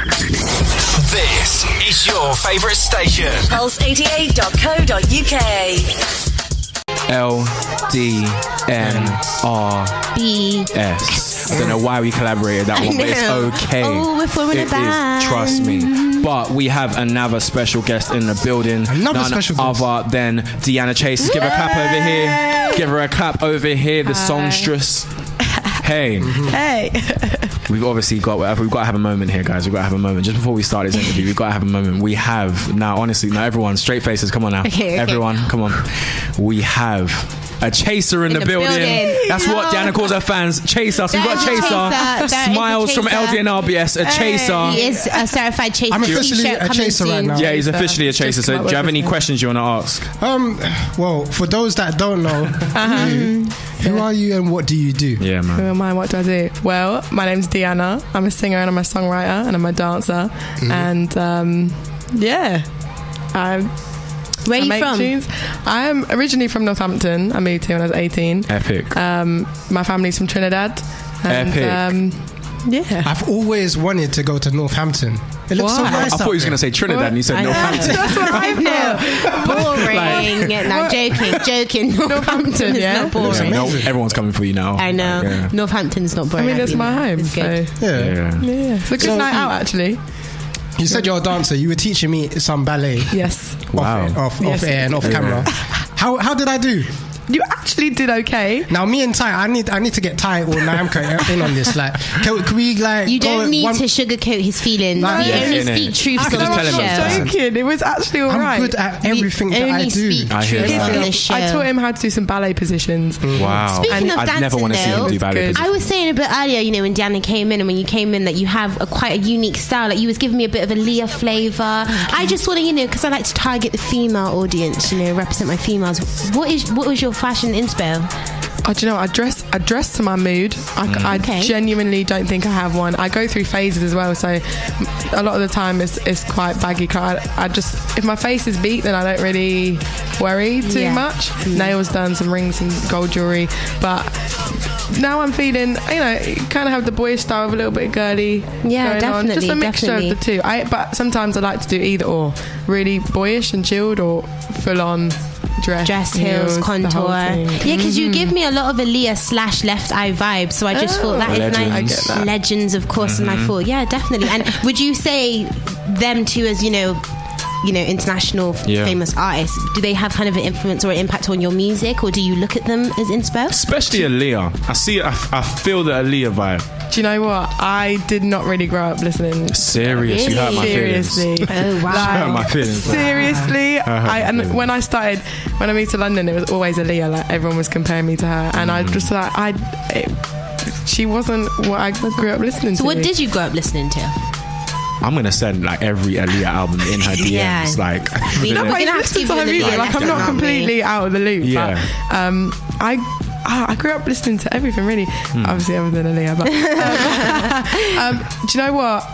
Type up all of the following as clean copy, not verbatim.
This is your favourite station. Pulse88.co.uk. LDNRBS. I don't know why we collaborated that one, but it's okay. Oh, we're forming a band. Trust me. But we have another special guest in the building. None other than Deanna Chase. Give her a clap over here. Give her a clap over here. The songstress. Hey. Hey. We've obviously got to have a moment here, guys. We've got to have a moment. Just before we start this interview, we've got to have a moment. We have, now, honestly, now everyone, straight faces, come on now. Okay. Everyone, come on. We have a chaser in the building. That's what Deanna calls her fans. Chase us. We've got a chaser. Smiles from LDNRBS. A chaser. He is a certified chaser. I'm officially a chaser right now. Yeah, he's officially a chaser. So do you have any questions you want to ask? Well, for those that don't know, who are you and what do you do? Yeah, man. Who am I? What do I do? Well, my name's Deanna. I'm a singer and I'm a songwriter and I'm a dancer. And Where are you from? Tunes. I'm originally from Northampton. I moved here when I was 18. Epic. My family's from Trinidad. And, Epic. I've always wanted to go to Northampton. It looks so nice. I thought he was going to say Trinidad and you said Northampton. That's what I know. Boring. No, joking. Northampton is not boring. No, everyone's coming for you now. I know. Yeah. Northampton's not boring. I mean, it's my home. It's good. So. Yeah. It's a good night out, actually. You said you're a dancer. You were teaching me some ballet. Yes. Off air and off camera. How did I do? You actually did okay. Now, me and Ty, I need to get Ty or Naamka in on this. Like, can we like? You don't need to sugarcoat his feelings. We only speak truths on the show. I'm joking. It was actually all right. I'm good at everything that I do. I hear that. I taught him how to do some ballet positions. Wow. Speaking of I'd dancing, never want to see him do ballet positions. I was saying a bit earlier, when Deanna came in and when you came in, that you have quite a unique style. Like you was giving me a bit of a Leah flavour. I just want to, because I like to target the female audience. Represent my females. What was your fashion inspo? Oh, do you know what? I dress to my mood. I genuinely don't think I have one. I go through phases as well, so a lot of the time it's quite baggy. I just, if my face is beat, then I don't really worry too much. Nails done, some rings, some gold jewellery, but now I'm feeling, kind of have the boyish style with a little bit girly going on. Just a mixture of the two. But sometimes I like to do either or. Really boyish and chilled, or full on dress heels, contour. Yeah, because you give me a lot of a Leah / Left Eye vibe, so I just thought that is nice. Legends, of course, and I thought, yeah, definitely. And would you say them two as international famous artists, do they have kind of an influence or an impact on your music, or do you look at them as inspo? Especially Aaliyah. I feel the Aaliyah vibe. Do you know what? I did not really grow up listening. Serious? Really? You hurt my feelings. Seriously. Oh, wow. You hurt my feelings. Seriously. When I moved to London, it was always Aaliyah. Like, everyone was comparing me to her. And I just she wasn't what I grew up listening to. So what did you grow up listening to? I'm going to send every Aaliyah album in her DMs. Yeah. We're gonna have to give her the music. I'm not completely out of the loop. Yeah. But I grew up listening to everything, really. Obviously, other than Aaliyah. But do you know what?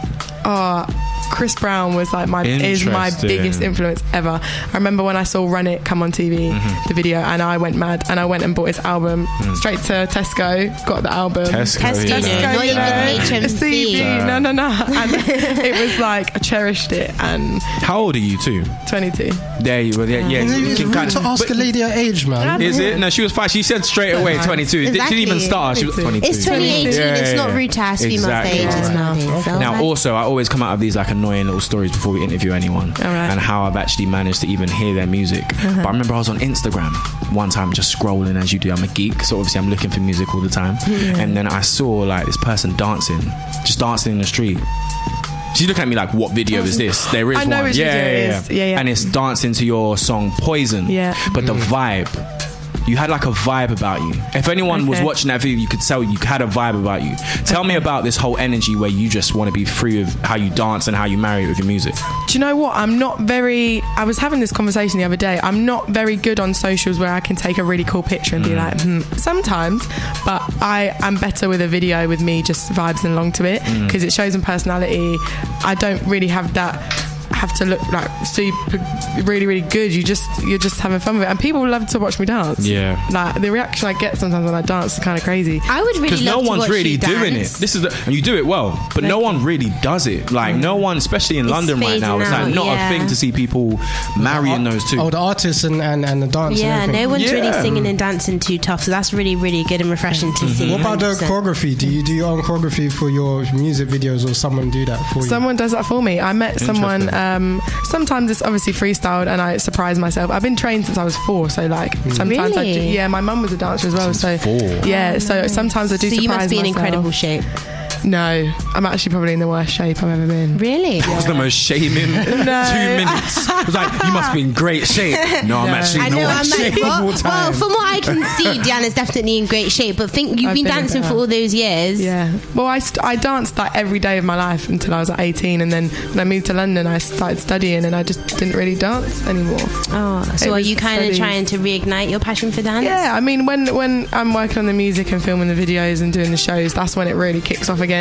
Chris Brown was my biggest influence ever. I remember when I saw Run It come on TV, the video, and I went mad, and I went and bought his album straight to Tesco, got the album. Tesco, not even HMV. No. And it was I cherished it. And how old are you too? 22. There you were. Yeah. It's rude to ask a lady her age, man. Is it? No, she was fine. She said straight away 22. Exactly. She didn't even start. She was 22. It's 2018. It's not rude to ask females ages nowadays. Now, also, I always come out of these annoying little stories before we interview anyone, and how I've actually managed to even hear their music. But I remember I was on Instagram one time just scrolling, as you do. I'm a geek, so obviously I'm looking for music all the time. And then I saw this person dancing in the street. She's looking at me what video is this? There is I know one. Which video it is. Yeah. And it's dancing to your song Poison. Yeah. But the vibe, you had a vibe about you. If anyone was watching that video, you could tell you had a vibe about you. Tell me about this whole energy where you just want to be free with how you dance and how you marry it with your music. Do you know what? I was having this conversation the other day. I'm not very good on socials where I can take a really cool picture and be sometimes, but I am better with a video with me just vibing along to it, because it shows some personality. I don't really have that. have to look like super, really, really good. You're just having fun with it, and people love to watch me dance. Yeah, like the reaction I get sometimes when I dance is kind of crazy. I would really love no to one's watch really you doing dance. it. This is and you do it well, but no one really does it. Like no one, especially in London right now, it's like not a thing to see people marrying those two. Oh, the artists and the dance. Yeah, and no one's really singing and dancing too tough. So that's really, really good and refreshing to see. What about 100%. the choreography? Do you do your own choreography for your music videos, or someone do that for you? Someone does that for me. I met someone. Sometimes it's obviously freestyled, and I surprise myself. I've been trained since I was 4, so like sometimes I do. Yeah, my mum was a dancer as well. So 4. yeah, so sometimes I do. So surprise you must be in myself. incredible shape. No, I'm actually probably in the worst shape I've ever been. Really? It was the most shaming 2 minutes. It was like, you must be in great shape. No, I'm actually in the worst shape of all time. Well, from what I can see, Deanna's definitely in great shape. But you've been dancing for all those years. Yeah. Well, I danced like every day of my life until I was like 18, and then when I moved to London, I started studying, and I just didn't really dance anymore. Oh, so are you kind of trying to reignite your passion for dance? Yeah, I mean, when I'm working on the music and filming the videos and doing the shows, that's when it really kicks off again.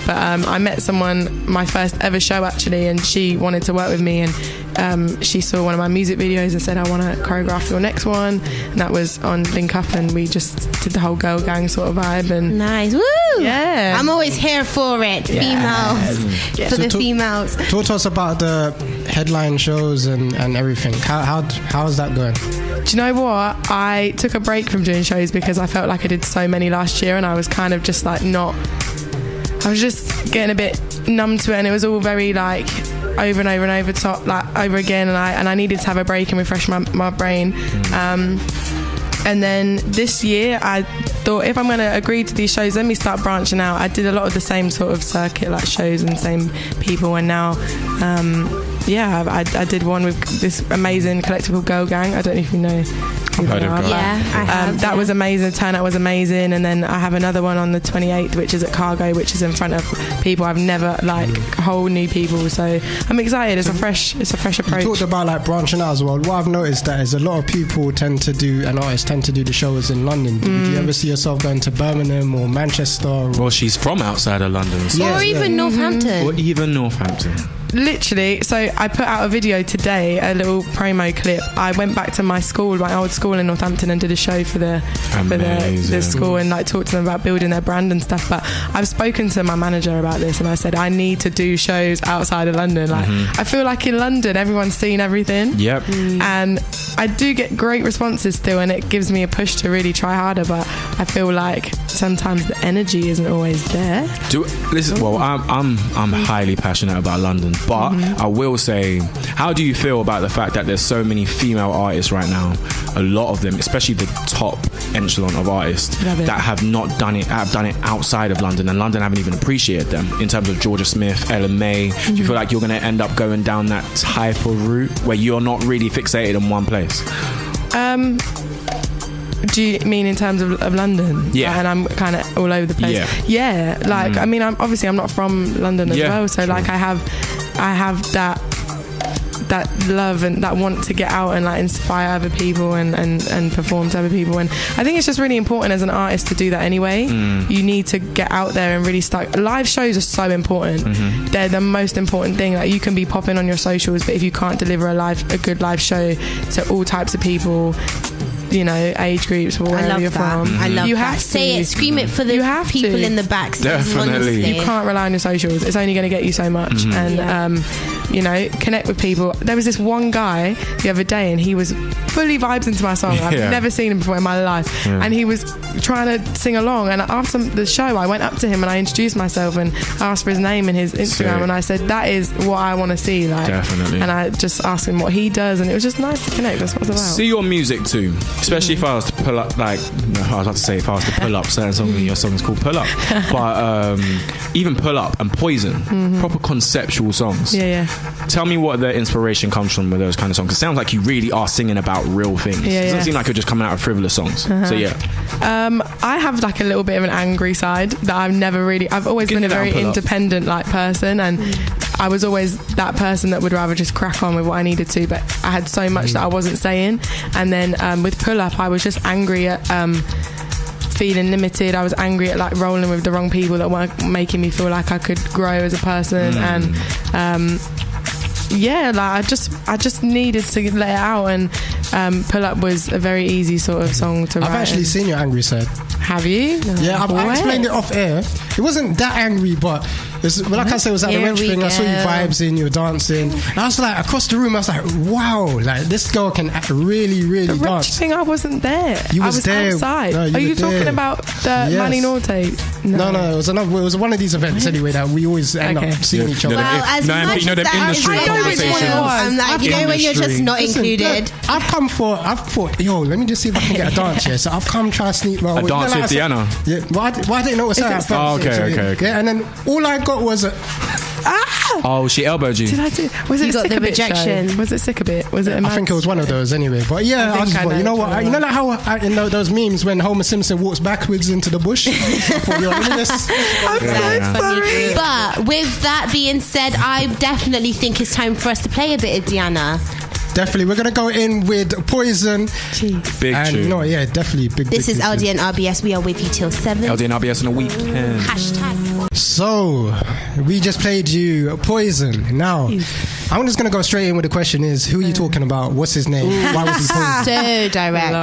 But I met someone, my first ever show actually, and she wanted to work with me, and she saw one of my music videos and said, I want to choreograph your next one, and that was on Link Up, and we just did the whole girl gang sort of vibe. And nice. Woo! Yeah, I'm always here for it. Females. Yeah. For the females. Talk to us about the headline shows and everything. How's that going? Do you know what? I took a break from doing shows because I felt like I did so many last year, and I was kind of just like I was just getting a bit numb to it, and it was all very like over and over and over top, like over again, and I needed to have a break and refresh my brain. And then this year I thought, if I'm going to agree to these shows, let me start branching out. I did a lot of the same sort of circuit like shows and same people, and now I did one with this amazing collective called Girl Gang. I don't know if you know. I've heard of Girl Gang. Yeah, I have. That was amazing. The turnout was amazing. And then I have another one on the 28th, which is at Cargo, which is in front of people I've never, like whole new people. So I'm excited. It's a fresh approach. You talked about like branching out as well. What I've noticed that is a lot of people artists tend to do the shows in London. Do you ever see yourself going to Birmingham or Manchester? Well, she's from outside of London. So. Or even Northampton. Or even Northampton. Literally, so I put out a video today, a little promo clip. I went back to my old school in Northampton, and did a show for the school, and like talked to them about building their brand and stuff. But I've spoken to my manager about this, and I said I need to do shows outside of London. Like I feel like in London everyone's seen everything. Yep. And I do get great responses still, and it gives me a push to really try harder. But I feel like sometimes the energy isn't always there. I'm highly passionate about London. But I will say, how do you feel about the fact that there's so many female artists right now? A lot of them, especially the top echelon of artists, that have done it outside of London, and London haven't even appreciated them. In terms of Georgia Smith, Ella May, do you feel like you're going to end up going down that type of route where you're not really fixated in one place? Do you mean in terms of London? Yeah. And I'm kind of all over the place. Yeah. Like, I mean, I'm not from London as well. So like I have that love and that want to get out and like inspire other people and perform to other people. And I think it's just really important as an artist to do that anyway. You need to get out there and really start. Live shows are so important. They're the most important thing. Like, you can be popping on your socials, but if you can't deliver a good live show to all types of people, you know, age groups or wherever you're from. I love you that. have to Say it, scream it for the people in the back. Definitely. You can't rely on your socials. It's only going to get you so much. And you know, connect with people. There was this one guy the other day, and he was fully vibes into my song. I've never seen him before in my life. And he was trying to sing along, and after the show I went up to him and I introduced myself and asked for his name and his Instagram. And I said, that is what I want to see. Like, definitely. And I just asked him what he does, and it was just nice to connect. That's what it's about. See your music too, especially if I was to pull up, like, I was about to say if I was to pull up certain songs, your song's called Pull Up, but even Pull Up and Poison, proper conceptual songs. Tell me what the inspiration comes from with those kind of songs. It sounds like you really are singing about real things. It doesn't seem like you're just coming out of frivolous songs. So I have like a little bit of an angry side that I've always been a very independent like person, and I was always that person that would rather just crack on with what I needed to, but I had so much that I wasn't saying. And then with Pull Up, I was just angry at feeling limited. I was angry at like rolling with the wrong people that weren't making me feel like I could grow as a person. And yeah, like I just needed to let it out, and Pull Up was a very easy sort of song to write. I've actually seen your angry side. Have you? Yeah, I explained it off air. It wasn't that angry, but like I said, it was at the wrench thing. I saw you vibes you were dancing. And I was like, across the room, I was like, wow, like this girl can really, really the dance. The thing, I wasn't there. You I was there. outside. No, Are you talking about the Mani Norte? No, it was another. It was one of these events anyway that we always end up seeing each other. Well, as much as that industry conversations, I'm like, when you're just not included. I've thought, yo, let me just see if I can get a dance here. So I've come try to sneak my way. A dance with Deanna. Yeah, well, I didn't know what was that. Okay. Yeah, and then all I got was a. Oh, she elbowed you. Did I do? Was it got the rejection? Show? Was it Sick a Bit? Was it? I think it was one of those anyway. But yeah, I just thought, you know what? You know like how in those memes when Homer Simpson walks backwards into the bush. I thought, yo, let me just. I'm so sorry. But with that being said, I definitely think it's time for us to play a bit of Deanna. Definitely, we're gonna go in with Poison. Jeez. Big tune. No, yeah, definitely big. This is LDNRBS. We are with you till 7. LDNRBS on a weekend. #. So, we just played you Poison. Now, I'm just gonna go straight in with the question: is who are you talking about? What's his name? Why was he Poison? So direct.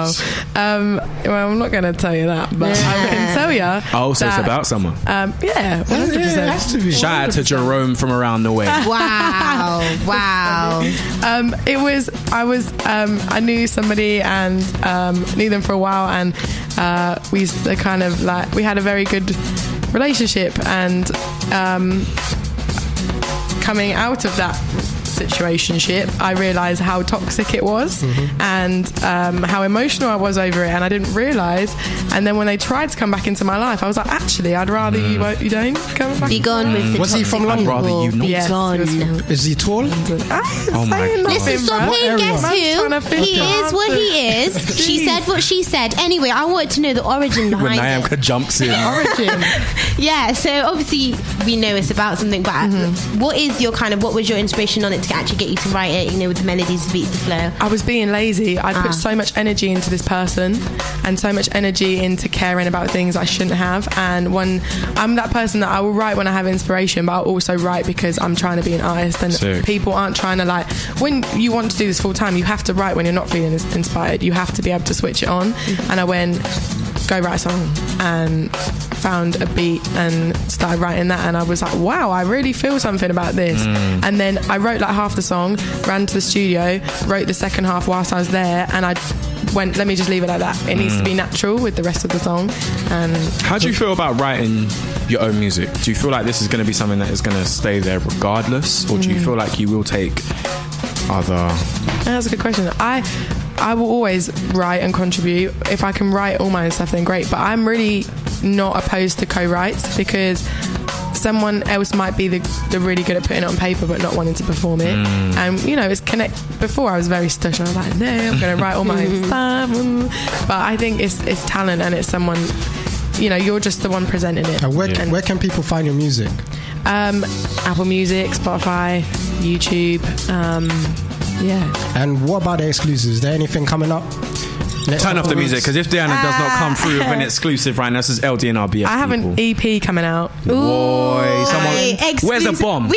Well, I'm not gonna tell you that, but I can tell you. Oh, so it's about someone. Yeah, 100%. It has to be. Shout out to Jerome from around the way. Wow. I knew somebody and knew them for a while, and we used to kind of like, we had a very good relationship, and coming out of that situationship, I realised how toxic it was, and how emotional I was over it, and I didn't realise. And then when they tried to come back into my life, I was like, actually, I'd rather you don't come back. Be gone with the Was he from London? I'd rather you not. Yes, gone. Is he tall? Oh my God. Listen, stop playing guess who. He is what he is. She said what she said. Anyway, I wanted to know the origin When behind it. Nyamka jumps in. Origin. Yeah, so obviously we know it's about something, but what was your inspiration on it to actually get you to write it, with the melodies, the beats, the flow? I was being lazy. I put so much energy into this person and so much energy into caring about things I shouldn't have. And when I'm that person that I will write when I have inspiration, but I'll also write because I'm trying to be an artist. And Sick. People aren't trying to when you want to do this full time, you have to write when you're not feeling inspired. You have to be able to switch it on. And I went, go write a song, and found a beat and started writing that, and I was like, wow, I really feel something about this. And then I wrote half the song, ran to the studio, wrote the second half whilst I was there, and I went, let me just leave it like that. It needs to be natural with the rest of the song. And how do you feel about writing your own music? Do you feel like this is going to be something that is going to stay there regardless, or do you feel like you will take other? That's a good question. I will always write and contribute. If I can write all my own stuff, then great. But I'm really not opposed to co-writes, because someone else might be the really good at putting it on paper but not wanting to perform it. And it's before I was very stush, and I was like, no, I'm going to write all my own stuff. But I think it's talent, and it's someone, you're just the one presenting it. Where can people find your music? Apple Music, Spotify, YouTube. Yeah. And what about the exclusives? Is there anything coming up? Turn off the music, because if Deanna does not come through with an exclusive right now, this is LDNRBS. I have an EP coming out. Boy, where's a bomb?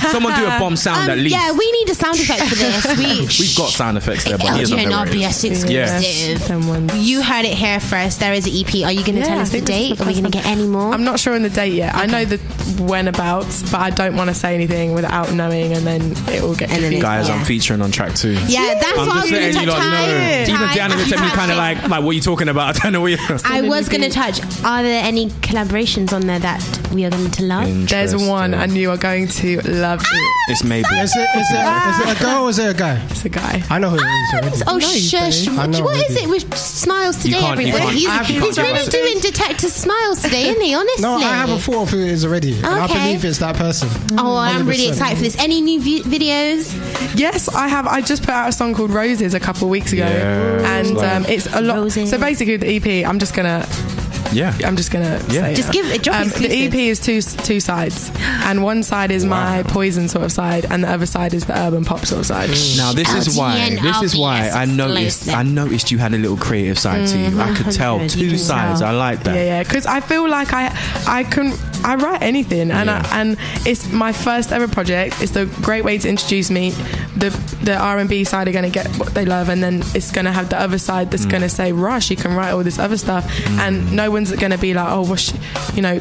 Someone do a bomb sound at least. Yeah, we need a sound effect for this. We've got sound effects there, but LDNRBS exclusive. You heard it here first. There is an EP. Are you going to tell us the date? Are we going to get any more? I'm not sure on the date yet. I know the whenabouts, but I don't want to say anything without knowing, and then it will get confusing. Guys, I'm featuring on track 2. Yeah, that's what I was going to touch. Even Deanna looked at me kind of like, what are you talking about? I don't know what you're... I was going to touch. Are there any collaborations on there that we are going to love? There's one, and you are going to love it. It's maybe. Is it a girl or is it a guy? It's a guy. I know who it is already. Oh, shush. What is it with Smiles today, everybody? He's really doing Detective Smiles today, isn't he? Honestly. No, I have a thought of who it is already. And I believe it's that person. Oh, I'm really excited for this. Any new videos? Yes, I have. I just put out a song called Roses a couple of weeks ago. And it's a lot. Roses. So basically, the EP, I'm just gonna say just give it. The EP is two sides, and one side is my Poison sort of side, and the other side is the urban pop sort of side. Now this is why I noticed you had a little creative side to you. I could tell two sides. I like that. Yeah, because I feel like I can I write anything, and it's my first ever project. It's a great way to introduce me. The R&B side are going to get what they love, and then it's going to have the other side that's going to say, "Rush, she can write all this other stuff," and no one's going to be like, "Oh, well,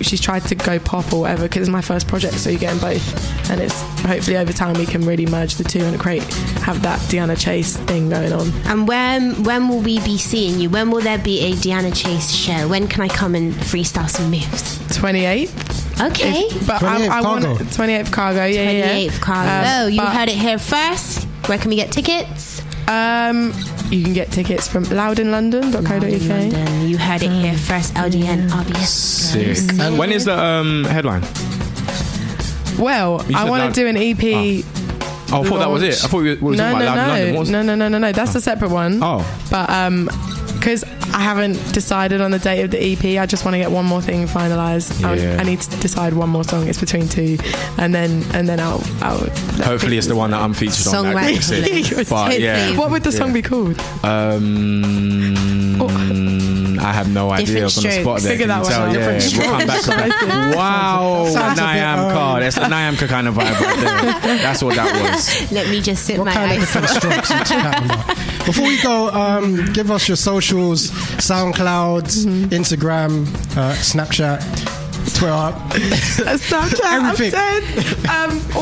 she's tried to go pop or whatever," because it's my first project, so you're getting both, and it's hopefully over time we can really merge the two and have that Deanna Chase thing going on. And when will we be seeing you? When will there be a Deanna Chase show? When can I come and freestyle some moves? 28th. Okay. But I want 28th Cargo. 28th Cargo. You heard it here first. Where can we get tickets? You can get tickets from loudinlondon.co.uk. You heard it here first. LDNRBS. Sick. And when is the headline? Well, I want to do an EP. Oh, I thought that was it. I thought we were talking about Loud London. No. That's a separate one. Oh. But because I haven't decided on the date of the EP, I just want to get one more thing finalised. Yeah. I need to decide one more song. It's between two, and then I'll hopefully it's the one that I'm featured on. Songwriting. But yeah. What would the song be called? I have no idea. I was on the spot there. Figure that one out. We'll come back to that. Wow, Nyamka. That's the Nyamka kind of vibe right there. That's what that was. Let me just sit what my kind of different strokes you chatting about? Before we go, give us your socials: SoundCloud, Instagram, Snapchat, Twitter, Snapchat. everything.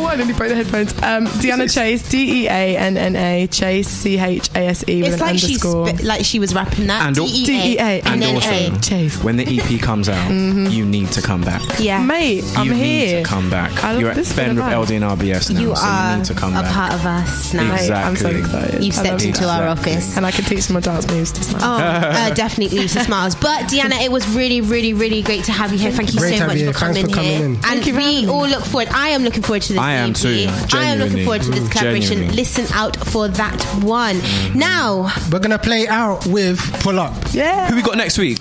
I nearly broke the headphones. Deanna Chase, DEANNA Chase, CHASE with it's an like underscore. Like she was rapping that. And DEA and also, Chase. when the EP comes out, you need to come back. Yeah, mate, I'm you here. need to come back. You're at Ben with LDNRBS now, you so are you need to come a back. part of us now. Exactly. I'm so excited. You've stepped into our office. And I can teach some more dance moves to Smile. Definitely to Smiles. But Deanna, it was really, really, really great to have you here. Thank you Great so to have much you for here. coming Thanks for coming here. in. And we all look forward. I am looking forward to this. I am EP. too. I am looking forward to this collaboration. Genuinely. Listen out for that one. Now, We're gonna play out with Pull Up. Yeah. Who we got next week?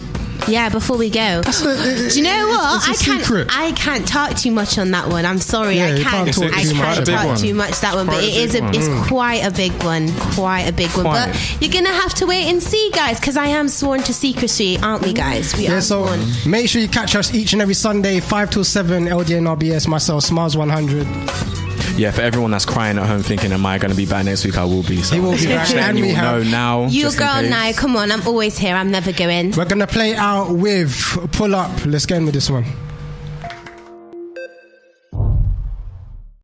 yeah, before we go, do you know what? It's a secret. I can't talk too much on that one. I'm sorry, Yeah, I you can't can't talk I too can't much. talk too much that one. But it is it's quite a big one. Quite a big one. Quite. But you're gonna have to wait and see, guys, because I am sworn to secrecy, aren't we, guys? We are So sworn. make sure you catch us each and every Sunday, 5 till 7, LDNRBS, myself, Smiles 100. Yeah, for everyone that's crying at home thinking, am I going to be back next week? I will be. So He will be back, just letting and you we all know have- now. You just in girl case. now, come on, I'm always here. I'm never going. We're gonna play out with Pull Up. Let's get in with this one.